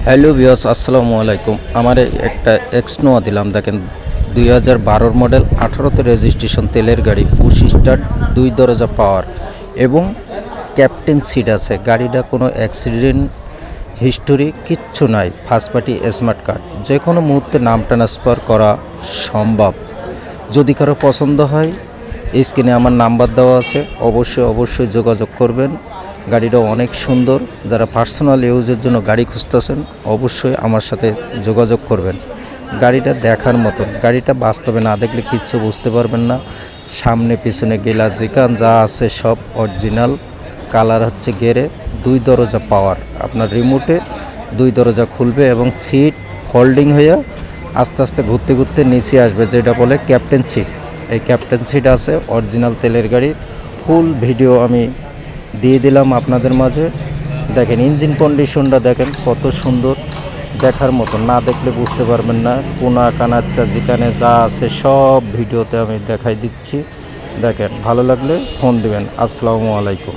Hello viewers, আসসালামু আলাইকুম। আমার একটা এক্সনোয়া দিলাম, দেখেন 2012 মডেল, 18তে রেজিস্ট্রেশন, তেলের গাড়ি, পুশ স্টার্ট, 2 দরজা পাওয়ার এবং ক্যাপ্টেন সিট আছে। গাড়িটা কোনো অ্যাক্সিডেন্ট হিস্টোরি কিচ্ছু নাই। ফার্স্ট পার্টি স্মার্ট কার্ড, যে কোনো মুহূর্তে নাম ট্রান্সফার করা সম্ভব। যদি কারো পছন্দ হয়, স্ক্রিনে আমার নাম্বার দেওয়া আছে, অবশ্যই যোগাযোগ করবেন। গাড়িটা অনেক সুন্দর। যারা পার্সোনাল ইউজের জন্য গাড়ি খুঁজতেছেন অবশ্যই আমার সাথে যোগাযোগ করবেন। গাড়িটা দেখার মতন, গাড়িটা বাস্তবে না দেখলে কিচ্ছু বুঝতে পারবেন না। সামনে পিছনে গ্লাস যেখান যা আছে সব অরিজিনাল। কালার হচ্ছে গেরে, 2 দরজা পাওয়ার। আপনার রিমোটে 2 দরজা খুলবে এবং সিট ফোল্ডিং হয়ে আস্তে আস্তে ঘুরতে ঘুরতে নিচে আসবে, যেটা বলে ক্যাপ্টেন সিট। এই ক্যাপ্টেন সিট আছে, অরিজিনাল তেলের গাড়ি। ফুল ভিডিও আমি দিয়ে দিলাম আপনাদের মাঝে। দেখেন ইঞ্জিন কন্ডিশনটা দেখেন কত সুন্দর, দেখার মতো। না দেখলে বুঝতে পারবেন না। কোনা কানাচ্চা যেখানে যা আছে সব ভিডিওতে আমি দেখাই দিচ্ছি। দেখেন, ভালো লাগলে ফোন দিবেন। আসসালামু আলাইকুম।